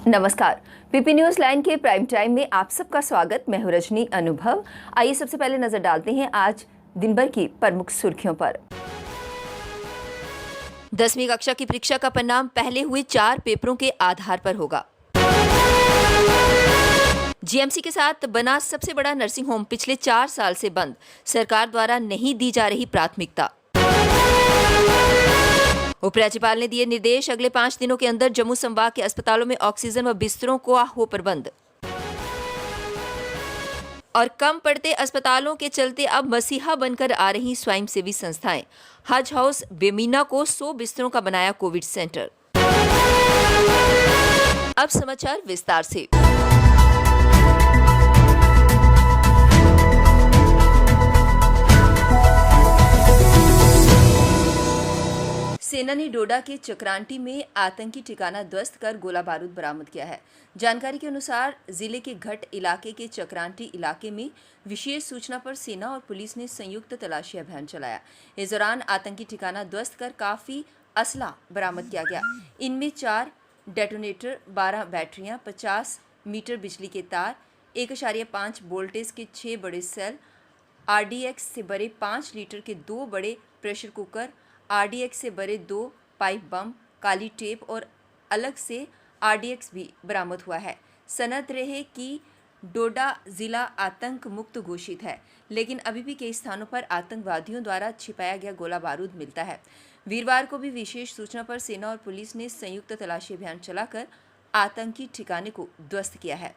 नमस्कार। PP news line के prime time में आप सबका स्वागत। मैं हूं रजनी अनुभव। आइए सबसे पहले नजर डालते हैं आज दिन भर की प्रमुख सुर्खियों पर। 10वीं कक्षा की परीक्षा का परिणाम पहले हुए 4 पेपरों के आधार पर होगा। जीएमसी के साथ बना सबसे बड़ा नर्सिंग होम पिछले 4 साल से बंद, सरकार द्वारा नहीं दी जा रही प्राथमिकता। उपराज्यपाल ने दिए निर्देश, अगले 5 दिनों के अंदर जम्मू संभाग के अस्पतालों में ऑक्सीजन व बिस्तरों को हो प्रबंध। और कम पड़ते अस्पतालों के चलते अब मसीहा बनकर आ रही स्वयंसेवी संस्थाएं। हज हाउस बेमीना को 100 बिस्तरों का बनाया कोविड सेंटर। अब समाचार विस्तार से। सेना ने डोडा के चक्रांटी में आतंकी ठिकाना ध्वस्त कर गोला बारूद बरामद किया है। जानकारी के अनुसार जिले के घट इलाके के चक्रांटी इलाके में विशेष सूचना पर सेना और पुलिस ने संयुक्त तलाशी अभियान चलाया। इस दौरान आतंकी ठिकाना ध्वस्त कर काफी असला बरामद किया गया। इनमें 4 डेटोनेटर, 12 बैटरियां, 50 मीटर बिजली के तार, 1.5 वोल्टेज के 6 बड़े सेल, आरडीएक्स से भरे 5 लीटर के 2 बड़े प्रेशर कुकर, आरडीएक्स से भरे 2 पाइप बम, काली टेप और अलग से आरडीएक्स भी बरामद हुआ है। सनद रहे कि डोडा जिला आतंक मुक्त घोषित है, लेकिन अभी भी कई स्थानों पर आतंकवादियों द्वारा छिपाया गया गोला बारूद मिलता है। वीरवार को भी विशेष सूचना पर सेना और पुलिस ने संयुक्त तलाशी अभियान चलाकर आतंकी ठिकाने को ध्वस्त किया है।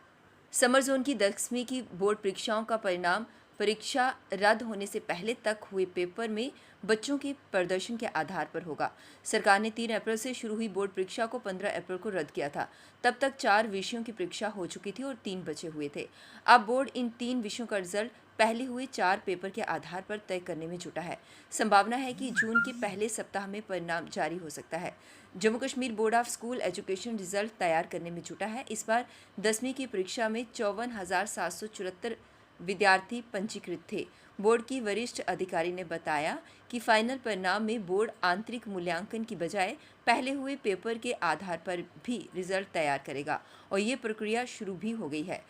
समर जोन की 10वीं की बोर्ड परीक्षाओं का परिणाम परीक्षा रद्द होने से पहले तक हुए पेपर में बच्चों के प्रदर्शन के आधार पर होगा। सरकार ने 3 अप्रैल से शुरू हुई बोर्ड परीक्षा को 15 अप्रैल को रद्द किया था। तब तक 4 विषयों की परीक्षा हो चुकी थी और 3 बचे हुए थे। अब बोर्ड इन 3 विषयों का रिजल्ट पहले हुए 4 पेपर के आधार पर तय करने में जुटा है। संभावना है कि जून के पहले सप्ताह में परिणाम जारी हो सकता है। Jammu Kashmir board of school education result तैयार करने में जुटा है। इस बार 10वीं की परीक्षा में 54,774 विद्यार्थी पंजीकृत थे। बोर्ड की वरिष्ठ अधिकारी ने बताया कि फाइनल परिणाम में बोर्ड आंतरिक मूल्यांकन की बजाय पहले हुए पेपर के आधार पर भी रिजल्ट तैयार करेगा और ये प्रक्रिया शुरू भी हो गई है।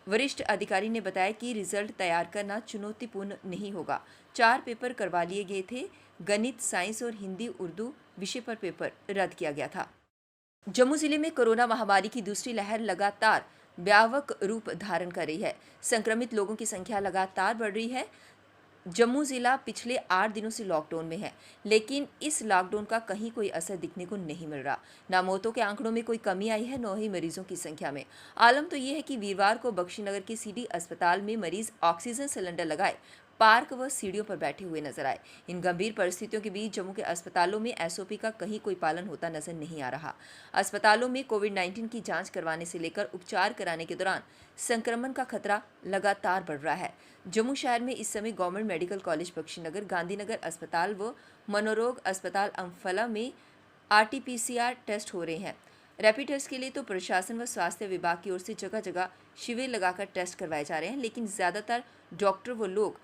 वरिष्ठ अधिकारी ने बताया कि रिजल्ट तैयार करना चुनौतीपूर्ण नहीं होगा। 4 पेपर करवा लिए गए थे। गणित, साइंस और हिंदी उर्दू विषय पर पेपर रद्द किया गया था। जम्मू जिले में कोरोना महामारी की दूसरी लहर लगातार व्यापक रूप धारण कर रही है। संक्रमित लोगों की संख्या लगातार बढ़ रही है। जम्मू जिला पिछले 8 दिनों से लॉकडाउन में है, लेकिन इस लॉकडाउन का कहीं कोई असर दिखने को नहीं मिल रहा। ना मौतों के आंकड़ों में कोई कमी आई है, न ही मरीजों की संख्या में। आलम तो ये है कि वीरवार को बख्शीनगर के सीडी अस्पताल में मरीज ऑक्सीजन सिलेंडर लगाए पार्क व सीढ़ियों पर बैठे हुए नजर आए। इन गंभीर परिस्थितियों के बीच जम्मू के अस्पतालों में एसओपी का कहीं कोई पालन होता नजर नहीं आ रहा। अस्पतालों में कोविड-19 की जांच करवाने से लेकर उपचार कराने के दौरान संक्रमण का खतरा लगातार बढ़ रहा है। जम्मू शहर में इस समय government medical college Bakshi Nagar, Gandhinagar अस्पताल व मनोरोग अस्पताल अम्फला में आरटी-पीसीआर टेस्ट हो रहे हैं। रैपिड टेस्ट के लिए तो प्रशासन व स्वास्थ्य विभाग की ओर से जगह जगह शिविर लगाकर टेस्ट करवाए जा रहे हैं, लेकिन ज्यादातर डॉक्टर व लोग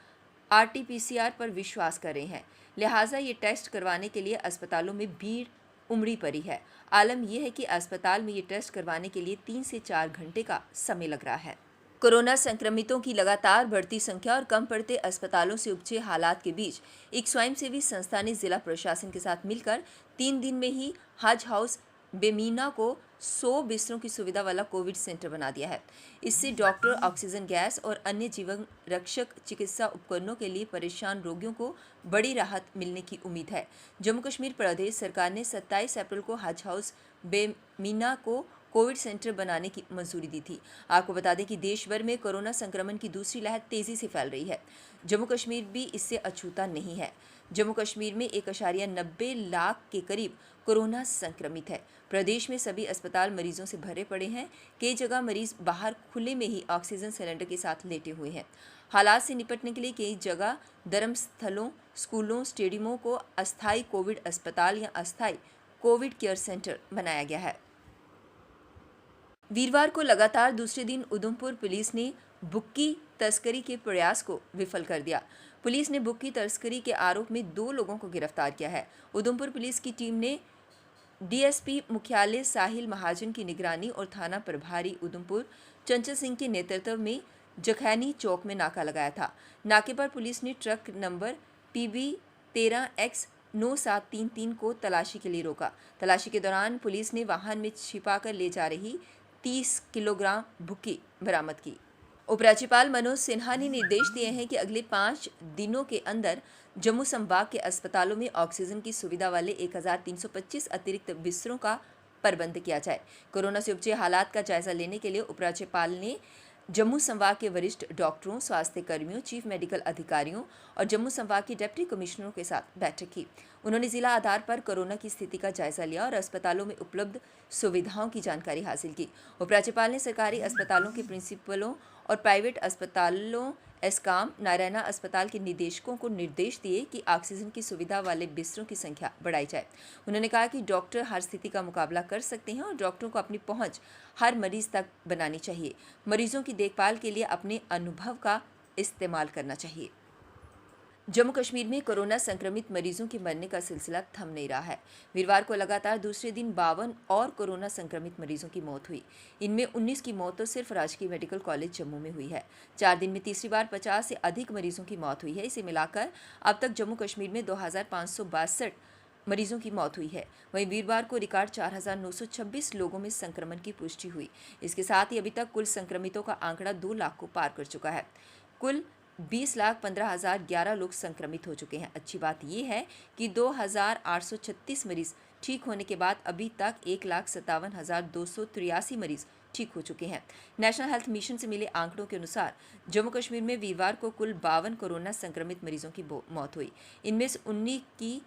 आरटी-पीसीआर पर विश्वास कर रहे हैं। लिहाजा ये टेस्ट करवाने के लिए अस्पतालों में भीड़ उमड़ी पड़ी है। आलम यह है कि अस्पताल में ये टेस्ट करवाने के लिए 3 से 4 घंटे का समय लग रहा है। कोरोना संक्रमितों की लगातार बढ़ती संख्या और कम पड़ते अस्पतालों से उपजे हालात के बीच एक स्वयंसेवी संस्था ने जिला प्रशासन के साथ मिलकर 3 दिन में ही हज हाउस बेमीना को 100 बिस्तरों की सुविधा वाला कोविड सेंटर बना दिया है। इससे डॉक्टर, ऑक्सीजन गैस और अन्य जीवन रक्षक चिकित्सा उपकरणों के लिए परेशान रोगियों को बड़ी राहत मिलने की उम्मीद है। जम्मू कश्मीर प्रदेश सरकार ने 27 अप्रैल को हज हाउस बेमीना को कोविड सेंटर बनाने की मंजूरी दी थी। आपको बता दें कि देश भर में कोरोना संक्रमण की दूसरी लहर तेजी से फैल रही है। जम्मू कश्मीर भी इससे अछूता नहीं है। जम्मू कश्मीर में 1.90 लाख के करीब कोरोना संक्रमित है। प्रदेश में सभी अस्पताल मरीजों से भरे पड़े हैं। कई जगह मरीज बाहर खुले में ही ऑक्सीजन सिलेंडर के साथ लेटे हुए हैं। हालात से निपटने के लिए कई जगह धर्मस्थलों, स्कूलों, स्टेडियमों को अस्थायी कोविड अस्पताल या अस्थायी कोविड केयर सेंटर बनाया गया है। वीरवार को लगातार दूसरे दिन उधमपुर पुलिस ने बुक्की तस्करी के प्रयास को विफल कर दिया। पुलिस ने बुक्की तस्करी के आरोप में 2 लोगों को गिरफ्तार किया है। उधमपुर पुलिस की टीम ने डीएसपी मुख्यालय साहिल महाजन की निगरानी और थाना प्रभारी उधमपुर चंचल सिंह के नेतृत्व में जखैनी चौक में नाका लगाया था। नाके पर पुलिस ने ट्रक नंबर PB 13X9733 को तलाशी के लिए रोका। तलाशी के दौरान पुलिस ने वाहन में छिपाकर ले जा रही 30 किलोग्राम भुक्की बरामद की। उपराज्यपाल मनोज सिन्हा ने निर्देश दिए हैं कि अगले 5 दिनों के अंदर जम्मू संभाग के अस्पतालों में ऑक्सीजन की सुविधा वाले 1325 अतिरिक्त बिस्तरों का प्रबंध किया जाए। कोरोना से उपजे हालात का जायजा लेने के लिए उपराज्यपाल ने जम्मू संभाग के वरिष्ठ डॉक्टरों, स्वास्थ्य कर्मियों, चीफ मेडिकल अधिकारियों और जम्मू संभाग के डिप्टी कमिश्नरों के साथ बैठक की। उन्होंने जिला आधार पर कोरोना की स्थिति का जायजा लिया और अस्पतालों में उपलब्ध सुविधाओं की जानकारी हासिल की। उपराज्यपाल ने सरकारी अस्पतालों के प्रिंसिपलों और प्राइवेट अस्पतालों एस्काम, नारायणा अस्पताल के निदेशकों को निर्देश दिए कि ऑक्सीजन की सुविधा वाले बिस्तरों की संख्या बढ़ाई जाए। उन्होंने कहा कि डॉक्टर हर स्थिति का मुकाबला कर सकते हैं और डॉक्टरों को अपनी पहुंच हर मरीज तक बनानी चाहिए। मरीजों की देखभाल के लिए अपने अनुभव का इस्तेमाल करना चाहिए। जम्मू कश्मीर में कोरोना संक्रमित मरीजों के मरने का सिलसिला थम नहीं रहा है। वीरवार को लगातार दूसरे दिन 52 और कोरोना संक्रमित मरीजों की मौत हुई। इनमें 19 की मौत तो सिर्फ राजकीय मेडिकल कॉलेज जम्मू में हुई है। 4 दिन में तीसरी बार 50 से अधिक मरीजों की मौत हुई है। इसे मिलाकर अब तक जम्मू कश्मीर में 2562 मरीजों की मौत हुई है। वहीं वीरवार को रिकॉर्ड 4926 लोगों में संक्रमण की पुष्टि हुई। इसके साथ ही अभी तक कुल संक्रमितों का आंकड़ा 2 लाख को पार कर चुका है। कुल 20,15,011 लोग संक्रमित हो चुके हैं। अच्छी बात यह है कि 2,836 मरीज ठीक होने के बाद अभी तक 1,57,283 मरीज ठीक हो चुके हैं। नेशनल हेल्थ मिशन से मिले आंकड़ों के अनुसार जम्मू कश्मीर में वीरवार को कुल 52 कोरोना संक्रमित मरीजों की मौत हुई। इनमें से 19 की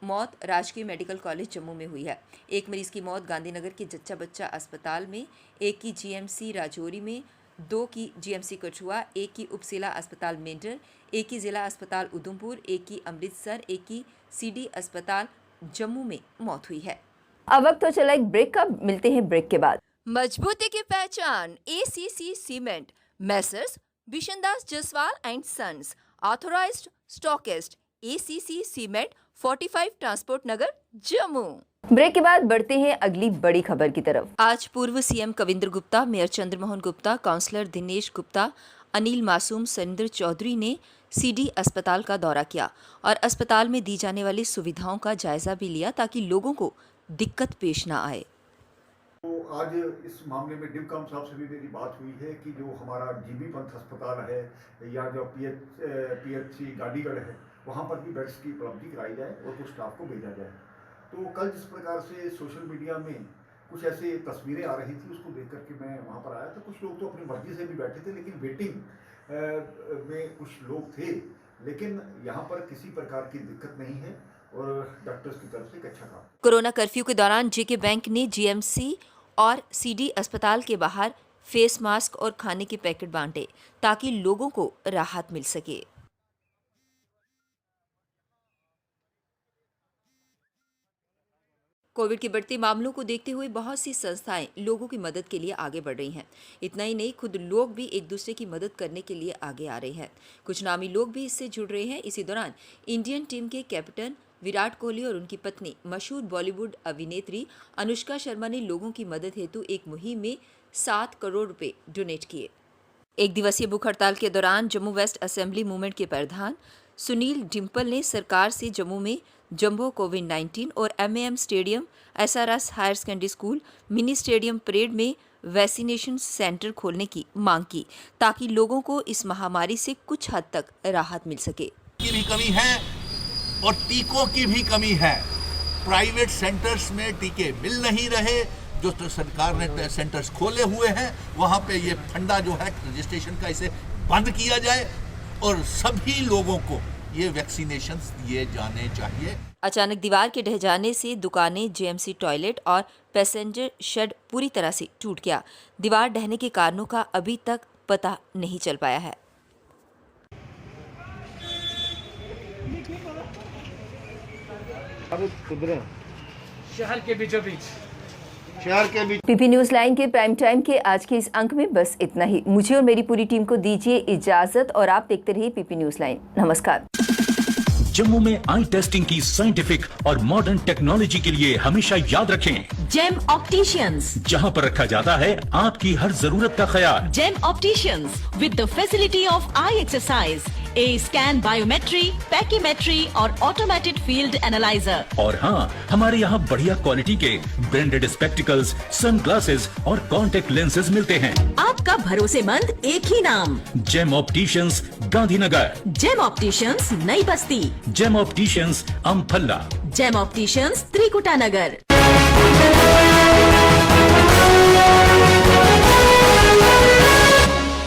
मौत राजकीय मेडिकल कॉलेज जम्मू में हुई है। एक मरीज की मौत गांधीनगर के जच्चा बच्चा अस्पताल में, एक की GMC राजौरी में, 2 की GMC कठुआ, एक की उपजिला अस्पताल मेंढर, एक की जिला अस्पताल उधमपुर, एक की अमृतसर, एक की CD अस्पताल जम्मू में मौत हुई है। अब वक्त तो चला एक ब्रेक का, मिलते हैं ब्रेक के बाद। मजबूती की पहचान ACC cement, Messrs Bishandas Jaswal and sons, authorised stockist, ACC cement, 45 transport Nagar Jammu. Break के बाद बढ़ते हैं अगली बड़ी खबर की तरफ। आज पूर्व CM Kavinder Gupta, mayor Chandramohan Gupta, councillor Dinesh Gupta, Anil Masoom, Surinder Chaudhary ने CD अस्पताल का दौरा किया और अस्पताल में दी जाने वाली सुविधाओं का जायजा भी लिया ताकि लोगों को दिक्कत पेश ना आए। तो आज इस मामले में डिमकम साहब से भी मेरी बात हुई है कि जो हमारा GB पंथ अस्पताल है या जो PHC गांधीगढ़ है, वहाँ पर भी बेड्स की उपलब्धि कराई जाए और कुछ स्टाफ को भेजा जाए। तो कल जिस प्रकार से सोशल मीडिया में कुछ ऐसे तस्वीरें आ रही थी, उसको देख करके मैं वहाँ पर आया। तो कुछ लोग तो अपनी मर्जी से भी बैठे थे, लेकिन वेटिंग में कुछ लोग थे, लेकिन यहाँ पर किसी प्रकार की दिक्कत नहीं है और डॉक्टर्स की तरफ से एक अच्छा काम। कोरोना कर्फ्यू के दौरान JK बैंक ने GMC और CD अस्पताल के बाहर फेस मास्क और खाने के पैकेट बांटे ताकि लोगों को राहत मिल सके। कोविड के बढ़ते मामलों को देखते हुए बहुत सी संस्थाएं लोगों की मदद के लिए आगे बढ़ रही हैं। इतना ही नहीं, खुद लोग भी एक दूसरे की मदद करने के लिए आगे आ रहे हैं। कुछ नामी लोग भी इससे जुड़ रहे हैं। इसी दौरान इंडियन टीम के कैप्टन विराट कोहली और उनकी पत्नी मशहूर बॉलीवुड अभिनेत्री अनुष्का शर्मा ने लोगों की मदद हेतु एक मुहिम में 7 करोड़ रुपए डोनेट किए। एक दिवसीय भूख हड़ताल के दौरान जम्मू वेस्ट असेंबली मूवमेंट के प्रधान सुनील डिम्पल ने सरकार से जम्मू में जंबो कोविड-19 और MAM stadium, SRS higher secondary school, mini stadium parade में वैक्सीनेशन सेंटर खोलने की मांग की ताकि लोगों को इस महामारी से कुछ हद तक राहत मिल सके। की भी कमी है और टीकों की भी कमी है। प्राइवेट सेंटर्स में टीके मिल नहीं रहे। जो तो सरकार ने सेंटर्स खोले हुए हैं, वहाँ पे ये फंडा जो है रजिस्ट्रेशन का, इसे बंद किया जाए और सभी लोगों को ये वैक्सीनेशन दिए जाने चाहिए। अचानक दीवार के ढह जाने से दुकानें, JMC टॉयलेट और पैसेंजर शेड पूरी तरह से टूट गया। दीवार ढहने के कारणों का अभी तक पता नहीं चल पाया है। शहर के बीचों बीच PP न्यूज लाइन के प्राइम टाइम के आज के इस अंक में बस इतना ही। मुझे और मेरी पूरी टीम को दीजिए इजाजत और आप देखते रहिए PP न्यूज लाइन। नमस्कार। जम्मू में आई टेस्टिंग की साइंटिफिक और मॉडर्न टेक्नोलॉजी के लिए हमेशा याद रखें जेम ऑप्टिशियंस। जहां पर रखा जाता है आपकी हर जरूरत का ख्याल। Gem opticians with the facility of eye exercise, A scan, biometry, pachymetry और ऑटोमेटेड फील्ड एनालाइजर। और हाँ, हमारे यहाँ बढ़िया क्वालिटी के ब्रांडेड स्पेक्टिकल्स, सनग्लासेस और कॉन्टेक्ट लेंसेज मिलते हैं। आपका भरोसेमंद एक ही नाम, Gem opticians, Gandhinagar. Gem opticians, Nai Basti. Gem opticians, Amphalla. Gem opticians, Trikuta नगर।